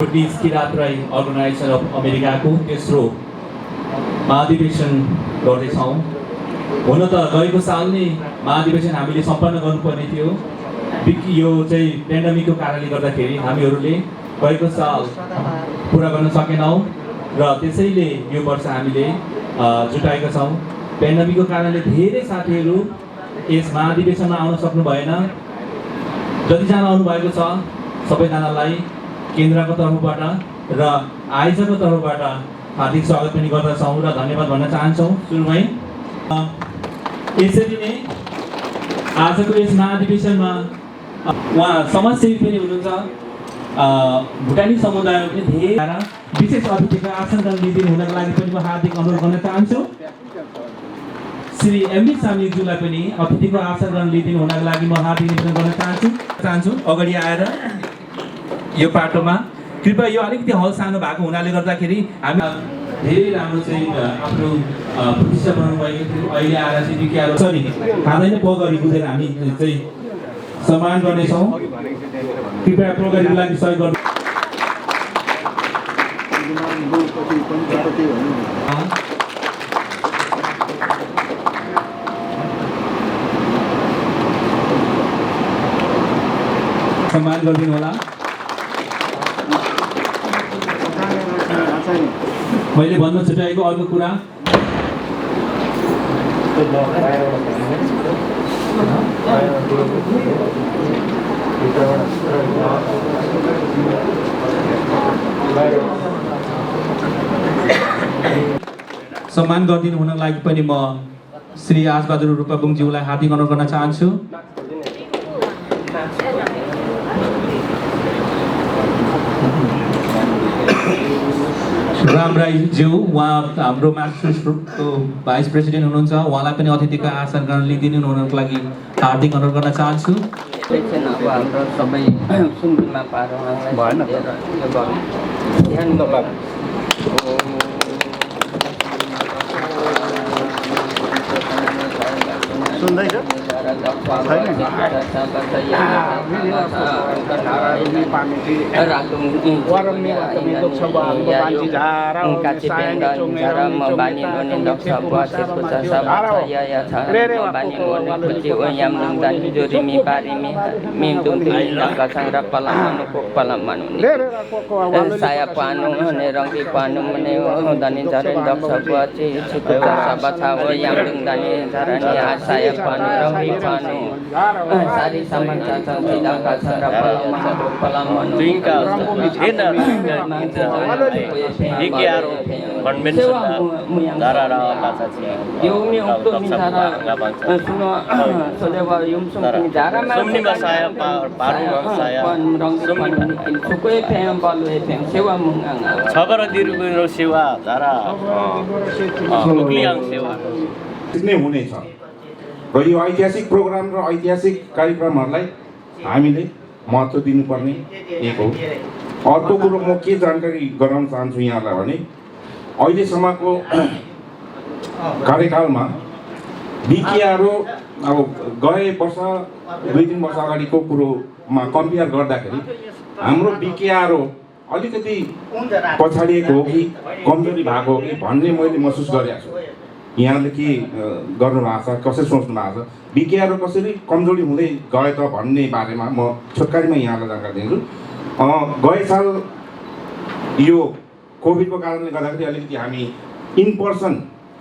British Kirat Rai organisation of अमेरिकाको तेस्रो महाधिवेशन गर्दैछौँ। हुन त गएको साल नै महाधिवेशन हामीले सम्पन्न गर्नुपर्ने थियो। यो चाहिँ पेन्डेमिकको कारणले गर्दाखेरि हामीहरूले गएको साल पुरा गर्न सकेनौँ र त्यसैले यो वर्ष हामीले जुटाएका छौँ। पेन्डेमिकको कारणले धेरै साथीहरू यस महाधिवेशनमा आउन सक्नु भएन। जतिजना आउनुभएको छ सबैजनालाई केन्द्रको तर्फबाट र आयोजकको तर्फबाट हार्दिक स्वागत पनि गर्दछौँ र धन्यवाद भन्न चाहन्छौँ। सुरुमै यसरी नै आजको यस महाधिवेशनमा उहाँ समाजसेवी पनि हुनुहुन्छ। भुटानी समुदायमा पनि धेरै विशेष अतिथिको आसन ग्रहण लिदिनु हुनको लागि पनि म हार्दिक अनुरोध गर्न चाहन्छु। श्री एमबी सामलिङज्यूलाई पनि अतिथिको आसन ग्रहण लिदिनु हुनको लागि म हार्दिक निवेदन गर्न चाहन्छु। अगाडि आएर यो पाटोमा कृपया यो अलिकति हल सानो भएको हुनाले गर्दाखेरि हामी धेरै राम्रो चाहिँ आफ्नो प्रतिष्ठा बनाउनु भएको थियो। अहिले आएर चाहिँ सरी खाँदैन पगरी बुझेर हामी चाहिँ सम्मान गर्नेछौँ। कृपया पगरीको लागि सहयोग गर्नु। सम्मान गरिदिनु होला। मैले भन्न छुट्याएको अर्को कुरा सम्मान गरिदिनु हुनको लागि पनि म श्री आजबहादुर रूपबुङज्यूलाई हार्दिक अनुरोध गर्न चाहन्छु। राम राईज्यू उहाँ हाम्रो मार्क्सिस्ट ग्रुपको भाइस प्रेसिडेन्ट हुनुहुन्छ। उहाँलाई पनि अतिथिको आसन ग्रहण लिदिनु हुनको लागि हार्दिक अनुरोध गर्न चाहन्छु। अब हाम्रो सबै सुन्नुमा सुन्दैछ saya panu ne rangki panu mene dani jare daksa buaci cikuta sabacawa yang dani jarani saya panu rangki panu sari saman caca tidak kasara palamanu tinggal ina ikiaro convention darara kasaci yumi untuk misalnya semua sodewa yum sumni jara sumni saya paru saya sumni suku FM balu FM sewa mungang छबर दिरुको सेवा धारा मुक्लियाङ सेवा नै हुनेछ र यो ऐतिहासिक programme र ऐतिहासिक कार्यक्रमहरूलाई हामीले महत्त्व दिनुपर्ने एक हो। अर्को कुरो म के जानकारी गराउन चाहन्छु यहाँलाई भने अहिलेसम्मको कार्यकालमा विकिआरओ अब गए वर्ष 2-3 वर्ष अगाडिको कुरोमा कम्पेयर गर्दाखेरि हाम्रो विकिआरओ अलिकति पछाडिएको हो कि कमजोरी भएको हो कि भन्ने मैले महसुस गरेको छु। यहाँले के गर्नु भएको छ, कसरी सोच्नु भएको छ, विकिआरओ कसरी कमजोरी हुँदै गयो त भन्ने बारेमा म छोटकारीमा यहाँलाई जानकारी दिन्छु। गए साल यो कोभिडको कारणले गर्दाखेरि अलिकति हामी इन पर्सन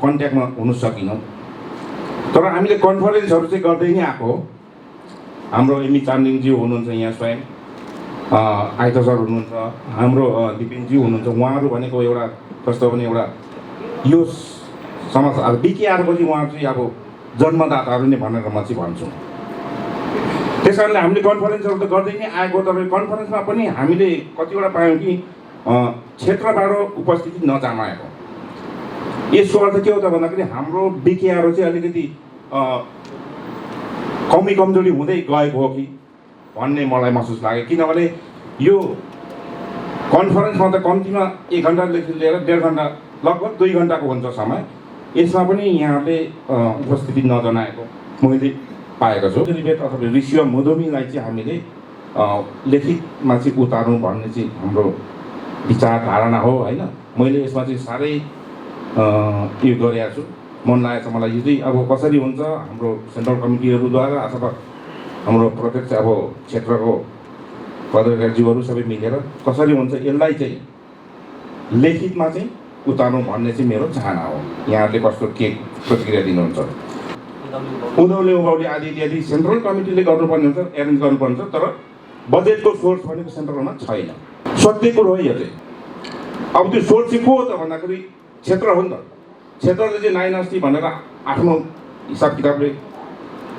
कन्ट्याक्टमा हुन सकिनौँ। तर हामीले कन्फरेन्सहरू चाहिँ गर्दै नै आएको हो। हाम्रो एमी चामलिङज्यू हुनुहुन्छ यहाँ स्वयं, आइता सर हुनुहुन्छ, हाम्रो दिपेनज्यू हुनुहुन्छ। उहाँहरू भनेको एउटा कस्तो भने एउटा यो समाज अब विकिआरओको चाहिँ उहाँ चाहिँ अब जन्मदाताहरू नै भनेर म चाहिँ भन्छु। त्यस कारणले हामीले कन्फरेन्सहरू त गर्दै नै आएको। तपाईँ कन्फरेन्समा पनि हामीले कतिवटा पायौँ कि क्षेत्रबाट उपस्थिति नजनाएको। यसको अर्थ के हो त भन्दाखेरि हाम्रो विकिआरओ चाहिँ अलिकति कमजोरी हुँदै गएको हो कि भन्ने मलाई महसुस लाग्यो। किनभने यो कन्फरेन्समा त कम्तीमा 1 घन्टादेखि लिएर 1.5 घन्टा लगभग 2 घन्टाको हुन्छ समय। यसमा पनि यहाँले उपस्थिति नजनाएको मैले पाएको छु। रिबेट अथवा ऋषि मुदोमीलाई चाहिँ हामीले लिखितमा चाहिँ उतार्नु भन्ने चाहिँ हाम्रो विचार धारणा हो होइन। मैले यसमा चाहिँ साह्रै यो गरेको छु, मन लागेको छ मलाई। यो चाहिँ अब कसरी हुन्छ हाम्रो सेन्ट्रल कमिटीहरूद्वारा अथवा हाम्रो प्रत्यक्ष अब क्षेत्रको पदाधिकारीज्यूहरू सबै मिलेर कसरी हुन्छ यसलाई चाहिँ लिखितमा चाहिँ उतार्नु भन्ने चाहिँ मेरो चाहना हो। यहाँहरूले कस्तो के प्रतिक्रिया दिनुहुन्छ? उँधौली उँभौली आदि इत्यादि सेन्ट्रल कमिटीले गर्नुपर्ने हुन्छ, एरेन्ज गर्नुपर्ने हुन्छ, तर बजेटको सोर्स भनेको सेन्ट्रलमा छैन। सत्य कुरो हो यो चाहिँ। अब त्यो सोर्स चाहिँ को हो त भन्दाखेरि क्षेत्र हो नि त। क्षेत्रले चाहिँ नाइनास्ती भनेर आफ्नो हिसाब किताबले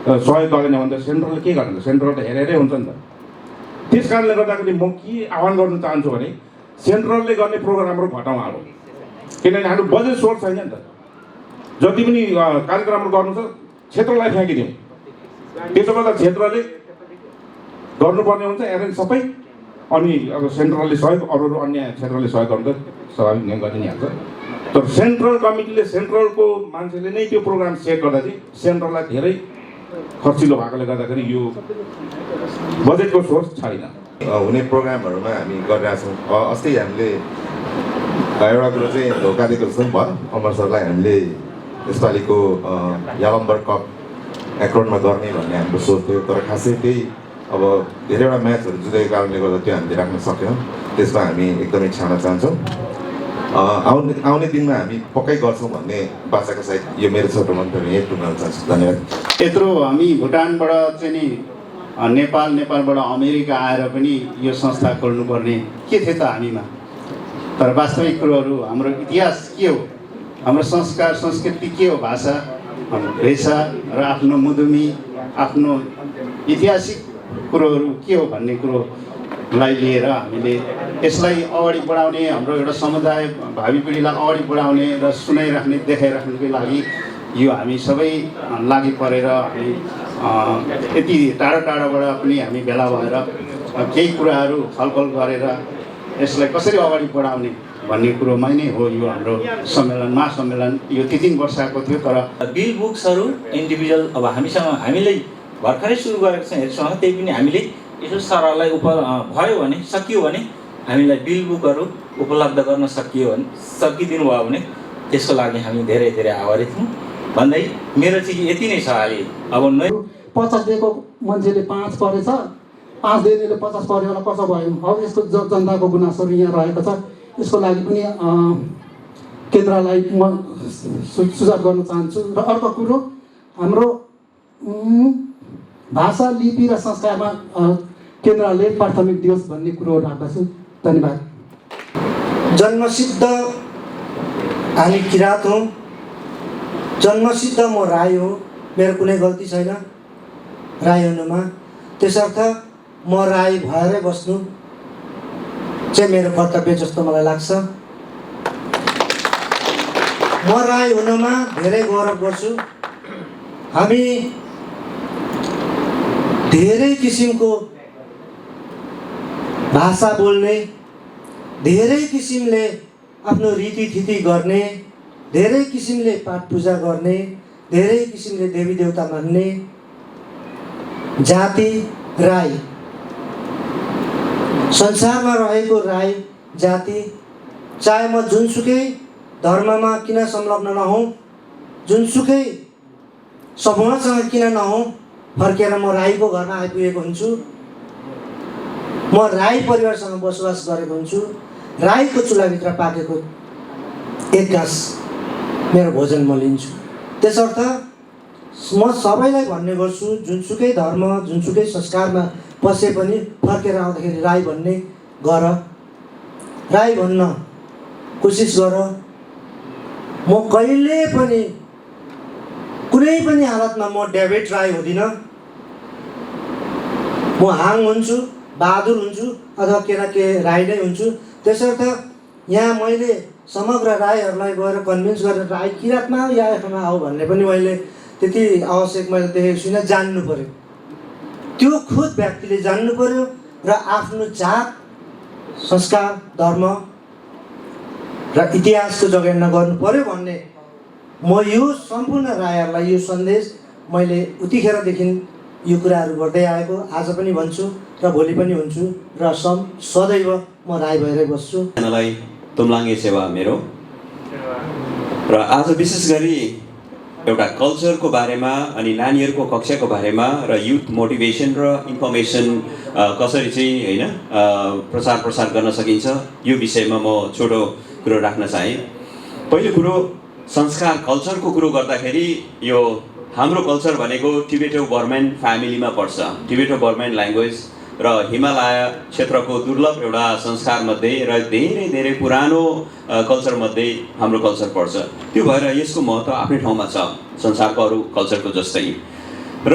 सहयोग गरेन भने त सेन्ट्रलले के गर्ने? सेन्ट्रल त हेरेरै हुन्छ नि त। त्यस कारणले गर्दाखेरि म के आह्वान गर्न चाहन्छु भने सेन्ट्रलले गर्ने प्रोग्रामहरू घटाउँ अब, किनभने हाम्रो बजेट सोर्स छैन नि त। जति पनि कार्यक्रमहरू गर्नु छ क्षेत्रलाई फ्याँकिदिउँ, त्यसो गर्दा क्षेत्रले गर्नुपर्ने हुन्छ एरेन्ज सबै, अनि अब सेन्ट्रलले सहयोग अरू अन्य क्षेत्रले सहयोग गर्नु त स्वाभाविक नै गरि नै हाल्छ। तर सेन्ट्रल कमिटीले सेन्ट्रलको मान्छेले नै त्यो प्रोग्राम सेट गर्दा चाहिँ सेन्ट्रललाई धेरै खर्चिलो भएकोले गर्दाखेरि यो बजेटको सोर्स छैन। हुने प्रोग्रामहरूमा हामी गरिरहेछौँ। अस्ति हामीले एउटा कुरो चाहिँ धोका दिएको जस्तो पनि भयो। अमर सरलाई हामीले यसपालिको यालम्बर कप एक्रोनमा गर्ने भन्ने हाम्रो सोच थियो, तर खासै त्यही अब धेरैवटा म्याचहरू जुधेको कारणले गर्दा त्यो हामीले राख्न सकेनौँ। त्यसमा हामी एकदमै क्षमा चाहन्छौँ। आउने दिनमा हामी पक्कै गर्छौँ भन्ने बाचाका साथ यो मेरो छोटो मन्तव्य यही टुङ्गाउन चाहन्छु। धन्यवाद। यत्रो हामी भुटानबाट चाहिँ नि नेपालबाट अमेरिका आएर पनि यो संस्था खोल्नुपर्ने के थियो त हामीमा? तर वास्तविक कुरोहरू हाम्रो इतिहास के हो, हाम्रो संस्कार संस्कृति के हो, भाषा भेषा र आफ्नो मुदुमी आफ्नो ऐतिहासिक कुरोहरू के हो भन्ने कुरोलाई लिएर हामीले यसलाई अगाडि बढाउने, हाम्रो एउटा समुदाय भावी पिँढीलाई अगाडि बढाउने र सुनाइराख्ने देखाइराख्नुको लागि यो हामी सबै लागि परेर हामी यति टाढा टाढाबाट पनि हामी भेला भएर केही कुराहरू छलफल गरेर यसलाई कसरी अगाडि बढाउने भन्ने कुरोमा नै हो यो हाम्रो सम्मेलन महासम्मेलन। यो 3 वर्षको थियो। तर बिल बुक्सहरू इन्डिभिजुअल अब हामीले भर्खरै सुरु गरेको छ हेर्छौँ, त्यही पनि हामीले यसो सरहरूलाई भयो भने सकियो भने हामीलाई बिल बुकहरू उपलब्ध गर्न सकिदिनु भयो भने त्यसको लागि हामी धेरै धेरै आभारी थियौँ भन्दै मेरो चाहिँ यति नै छ। अहिले अब 50 दिएको मान्छेले 5 परेछ, 5 दिनेले 50 पऱ्यो होला, कसो भयो? अब यसको जनताको गुनासोहरू यहाँ रहेको छ। यसको लागि पनि केन्द्रलाई म सुझाव गर्न चाहन्छु। र अर्को कुरो हाम्रो भाषा लिपि र संस्कारमा केन्द्रले प्राथमिक दियोस् भन्ने कुरो राख्दछु। धन्यवाद। जन्मसिद्ध हामी किराँत हौँ, जन्मसिद्ध म राई हो, मेरो कुनै गल्ती छैन राई हुनुमा। त्यसर्थ म राई भएरै बस्नु चाहिँ मेरो कर्तव्य जस्तो मलाई लाग्छ। म राई हुनुमा धेरै गौरव गर्छु। हामी धेरै किसिमको भाषा बोल्ने, धेरै किसिमले आफ्नो रीतिथिति गर्ने, धेरै किसिमले पाठ पूजा गर्ने, धेरै किसिमले देवी देवता मान्ने जाति राई। संसारमा रहेको राई जाति, चाहे म जुनसुकै धर्ममा किन संलग्न नहौँ, जुनसुकै समूहसँग किन नहौँ, फर्केर म राईको घरमा आइपुगेको हुन्छु। म राई परिवारसँग बसोबास गरेको हुन्छु। राईको चुल्हाभित्र पाकेको एक घाँस मेरो भोजन म लिन्छु। त्यसर्थ म सबैलाई भन्ने गर्छु, जुनसुकै धर्म जुनसुकै संस्कारमा बसे पनि फर्केर आउँदाखेरि राई भन्ने गर, राई भन्न कोसिस गर। म कहिले पनि कुनै पनि हालतमा म डेभिड राई हुँदिनँ। म हाङ हुन्छु, बहादुर हुन्छु अथवा के न के राई नै हुन्छु। त्यसर्थ यहाँ मैले समग्र राईहरूलाई गएर कन्भिन्स गरेर राई किराँतमा या एफमा आऊ भन्ने पनि मैले त्यति आवश्यक मैले देखेको छुइनँ। जान्नु पर्यो, त्यो खुद व्यक्तिले जान्नु पर्यो र आफ्नो जात संस्कार धर्म र इतिहासको जगेर्ना गर्नु पर्यो भन्ने म यो सम्पूर्ण राईहरूलाई यो सन्देश मैले उतिखेरदेखि यो कुराहरू गर्दै आएको आज पनि भन्छु। र भोलि पनि हुन्छु र सदैव म राई भएरै बस्छु। यहाँलाई तुमलाङ्गे सेवा मेरो र आज विशेष गरी एउटा कल्चरको बारेमा अनि नानीहरूको कक्षाको बारेमा र युथ मोटिभेसन र इन्फर्मेसन कसरी चाहिँ होइन प्रसार गर्न सकिन्छ यो विषयमा म छोटो कुरो राख्न चाहेँ। पहिलो कुरो संस्कार कल्चरको कुरो गर्दाखेरि यो हाम्रो कल्चर भनेको टिबेटो बर्मन फ्यामिलीमा पर्छ। टिबेटो बर्मन ल्याङ्ग्वेज र हिमालय क्षेत्रको दुर्लभ एउटा संस्कारमध्ये र धेरै धेरै पुरानो कल्चरमध्ये हाम्रो कल्चर पर्छ। त्यो भएर यसको महत्त्व आफ्नै ठाउँमा छ संसारको अरू कल्चरको जस्तै। र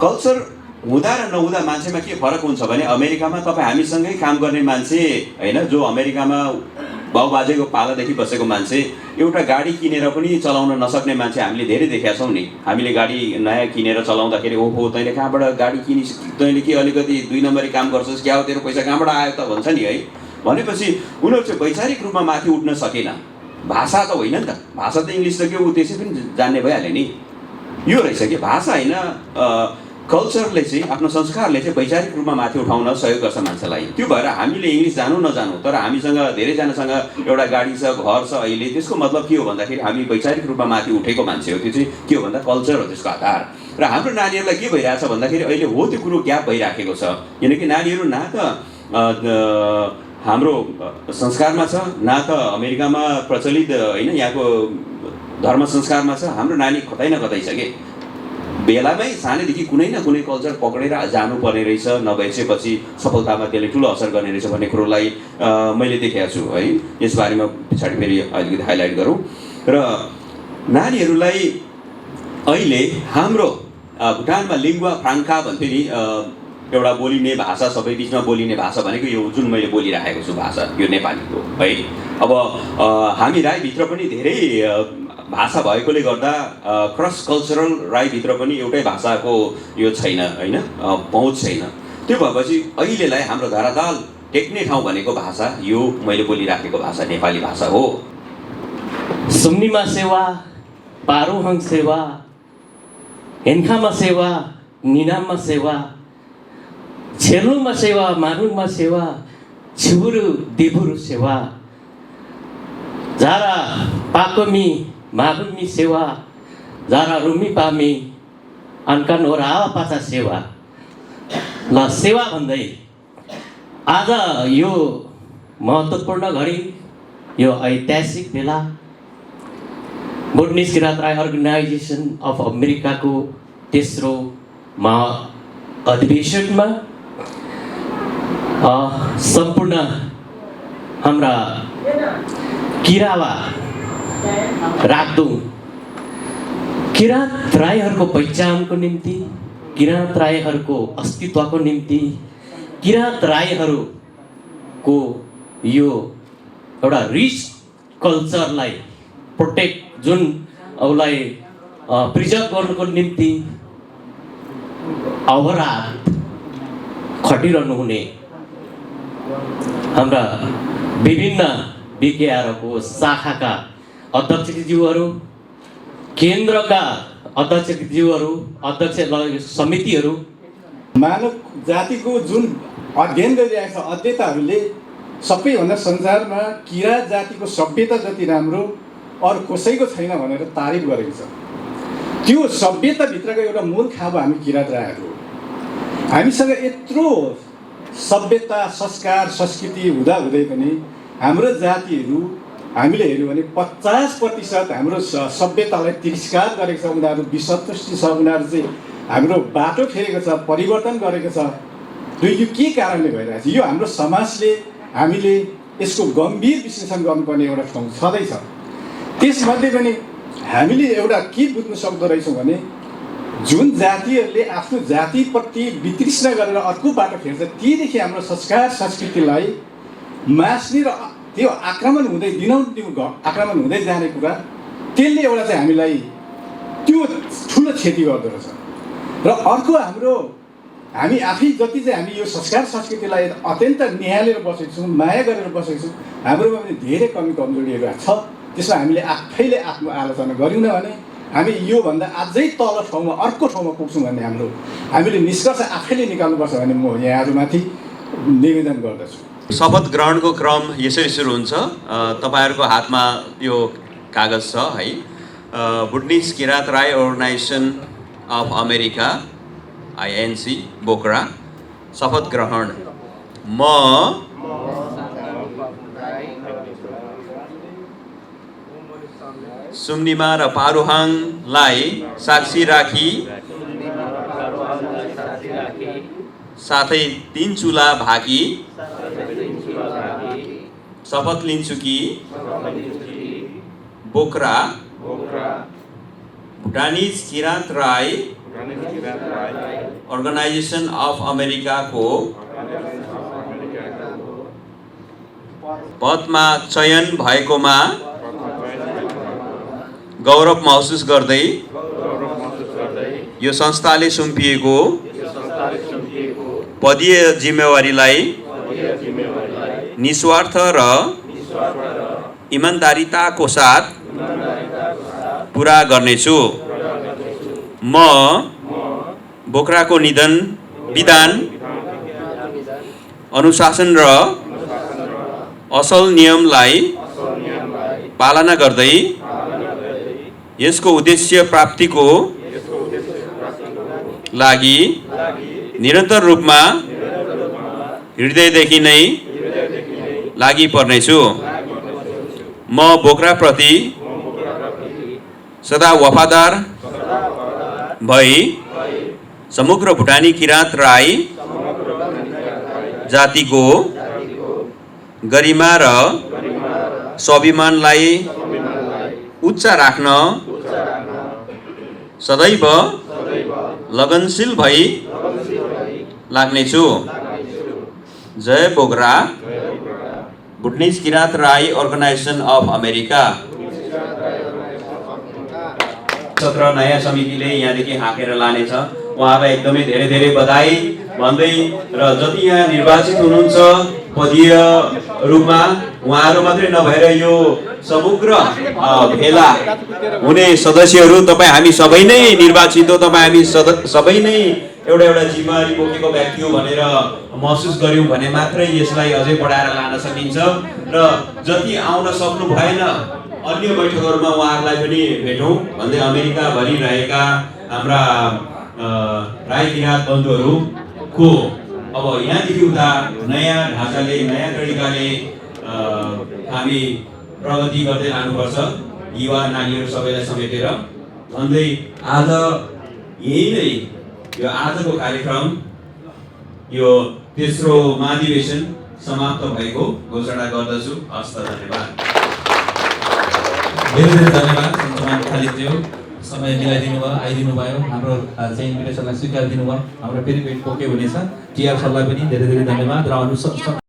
कल्चर हुँदा र नहुँदा मान्छेमा के फरक हुन्छ भने अमेरिकामा तपाईँ हामीसँगै काम गर्ने मान्छे होइन, जो अमेरिकामा बाउबाजेको पालादेखि बसेको मान्छे एउटा गाडी किनेर पनि चलाउन नसक्ने मान्छे हामीले धेरै देखेका छौँ नि। हामीले गाडी नयाँ किनेर चलाउँदाखेरि ओहो तैँले कहाँबाट गाडी किनिस्, तैँले के अलिकति 2 नम्बरी काम गर्छस्, क्या हो तेरो पैसा कहाँबाट आयो त भन्छ नि है। भनेपछि उनीहरू चाहिँ वैचारिक रूपमा माथि उठ्न सकेन। भाषा त होइन नि त, भाषा त इङ्ग्लिस त के ऊ त्यसै पनि जान्ने भइहाल्यो नि। यो रहेछ कि भाषा होइन, कल्चरले चाहिँ आफ्नो संस्कारले चाहिँ वैचारिक रूपमा माथि उठाउन सहयोग गर्छ मान्छेलाई। त्यो भएर हामीले इङ्ग्लिस जानु नजानु तर हामीसँग धेरैजनासँग एउटा गाडी छ, घर छ अहिले, त्यसको मतलब के हो भन्दाखेरि हामी वैचारिक रूपमा माथि उठेको मान्छे हो। त्यो चाहिँ के हो भन्दा कल्चर हो त्यसको आधार। र हाम्रो नानीहरूलाई के भइरहेछ भन्दाखेरि अहिले हो त्यो कुरो ग्याप भइराखेको छ। किनकि नानीहरू न त हाम्रो संस्कारमा छ न त अमेरिकामा प्रचलित होइन यहाँको धर्म संस्कारमा छ। हाम्रो नानी कतै न कतै छ कि बेलामै सानैदेखि कुनै न कुनै कल्चर पक्रेर जानुपर्ने रहेछ, नभएपछि सफलतामा त्यसले ठुलो असर गर्ने रहेछ भन्ने कुरोलाई मैले देखेको छु है। यसबारेमा पछाडि फेरि अलिकति हाइलाइट गरौँ। र नानीहरूलाई अहिले हाम्रो भुटानमा लिङ्गुवा फ्राङ्का भन्थ्यो नि, एउटा बोलिने भाषा, सबै बिचमा बोलिने भाषा भनेको यो जुन मैले बोलिराखेको छु भाषा, यो नेपालीको है। अब हामी राईभित्र पनि धेरै भाषा भएकोले गर्दा क्रस कल्चरल राईभित्र पनि एउटै भाषाको यो छैन होइन, पहुँच छैन। त्यो भएपछि अहिलेलाई हाम्रो धराताल टेक्ने ठाउँ भनेको भाषा यो मैले बोलिराखेको भाषा नेपाली भाषा हो। सुम्नीमा सेवा, पारुहङ सेवा, हेन्खामा सेवा, निनाममा सेवा, छेर्लुङमा सेवा, मारुङमा सेवा, छिबुरु देबुरु सेवा, झारा पाकोमी मागुमी सेवा, झारा रुमी पामी अनकन ओरावा पाचा सेवा। ल सेवा भन्दै आज यो महत्त्वपूर्ण घडी, यो ऐतिहासिक बेला Bhutanese Kirat Rai organisation of अमेरिकाको तेस्रो महाअधिवेशनमा सम्पूर्ण हाम्रा किरावा राख्दुङ किराँत राईहरूको पहिचानको निम्ति, किराँत राईहरूको अस्तित्वको निम्ति, किराँत राईहरूको यो एउटा रिच कल्चरलाई प्रोटेक्ट जुन उसलाई प्रिजर्भ गर्नुको निम्ति अवरात खटिरहनु हुने हाम्रा विभिन्न विज्ञहरूको शाखाका अध्यक्षज्यूहरू, केन्द्रका अध्यक्षज्यूहरू, अध्यक्ष समितिहरू, मानव जातिको जुन अध्ययन गरिरहेका छ अध्येताहरूले सबैभन्दा संसारमा किराँत जातिको सभ्यता जति राम्रो अरू कसैको छैन भनेर तारिफ गरेको छ। त्यो सभ्यताभित्रको एउटा मूल खाँबो हामी किराँत राईहरू हो। हामीसँग यत्रो सभ्यता, संस्कार, संस्कृति हुँदाहुँदै पनि हाम्रो जातिहरू हामीले हेऱ्यौँ भने 50% हाम्रो सभ्यतालाई तिरस्कार गरेको छ। उनीहरू विसन्तुष्टि छ, उनीहरू चाहिँ हाम्रो बाटो फेरेको छ, परिवर्तन गरेको छ। यो के कारणले भइरहेछ? यो हाम्रो समाजले हामीले यसको गम्भीर विश्लेषण गर्नुपर्ने एउटा ठाउँ छँदैछ। त्यसमध्ये पनि हामीले एउटा के बुझ्न सक्दो रहेछौँ भने जुन जातिहरूले आफ्नो जातिप्रति वितृष्णा गरेर अर्को बाटो फेर्छ, तीदेखि हाम्रो संस्कार संस्कृतिलाई मास्ने र त्यो आक्रमण हुँदै दिनहुँ आक्रमण हुँदै जाने कुरा, त्यसले एउटा चाहिँ हामीलाई त्यो ठुलो क्षति गर्दो रहेछ। र अर्को हाम्रो हामी आफै जति चाहिँ हामी यो संस्कार संस्कृतिलाई अत्यन्त निहालेर बसेको छौँ, माया गरेर बसेको छौँ, हाम्रोमा पनि धेरै कमी कमजोरीहरू छ। त्यसमा हामीले आफैले आत्मआलोचना गऱ्यौँ न भने हामी योभन्दा अझै तल ठाउँमा अर्को ठाउँमा पुग्छौँ भन्ने हामीले निष्कर्ष आफैले निकाल्नुपर्छ भन्ने म यहाँहरूमाथि निवेदन गर्दछु। शपथ ग्रहणको क्रम यसरी सुरु हुन्छ। तपाईँहरूको हातमा यो कागज छ है। Bhutanese Kirat Rai organisation of America INC बोक्रा शपथ ग्रहण। म सुम्निमा र पारुहाङलाई साक्षी राखी साथै 3 चुला भाकी शपथ लिन्छु कि बोक्रा भुटानिज किरात राई अर्गनाइजेसन अफ अमेरिकाको पदमा चयन भएकोमा गौरव महसुस गर्दै यो संस्थाले सुम्पिएको पदीय जिम्मेवारीलाई निस्वार्थ र इमानदारीताको साथ पुरा गर्नेछु। म बोक्राको विधान अनुशासन र असल नियमलाई पालना गर्दै यसको उद्देश्य प्राप्तिको लागि निरन्तर रूपमा हृदयदेखि नै लागि पर्नेछु। म बोक्राप्रति सदा वफादार भई समग्र भुटानी किरात राई जातिको गरिमा र स्वाभिमानलाई उच्च राख्न सदैव लगनशील भई लाग्नेछु। जय बोक्रा Bhutanese Kirat Rai organisation of America. सत्र नयाँ समितिले यहाँदेखि हाँकेर लानेछ। उहाँलाई एकदमै धेरै धेरै बधाई भन्दै र जति यहाँ निर्वाचित हुनुहुन्छ पदीय रूपमा उहाँहरू मात्रै नभएर यो समग्र भेला हुने सदस्यहरू तपाईँ हामी सबै नै निर्वाचित हो। तपाईँ हामी सबै नै एउटा एउटा जिम्मेवारी बोकेको व्यक्ति हो भनेर महसुस गर्यौँ भने मात्रै यसलाई अझै बढाएर लान सकिन्छ। र जति आउन सक्नु भएन अन्य बैठकहरूमा उहाँहरूलाई पनि भेटौँ भन्दै अमेरिकाभरि रहेका हाम्रा राई किरात बन्धुहरूको अब यहाँदेखि उता नयाँ ढाँचाले नयाँ तरिकाले हामी प्रगति गर्दै लानुपर्छ। युवा नानीहरू सबैलाई समेटेर भन्दै आज यही नै यो आजको कार्यक्रम यो तेस्रो महाधिवेशन समाप्त भएको घोषणा गर्दछु। हस्त धन्यवाद। धेरै धेरै धन्यवाद सञ्चालन खालिज्यू। समय मिलाइदिनु भयो, आइदिनु भयो, हाम्रो चाहिँ इन्भिटेसनलाई स्वीकार दिनुभयो। हाम्रो फेरि भेट पोके हुनेछ। टिआर सरलाई पनि धेरै धेरै धन्यवाद र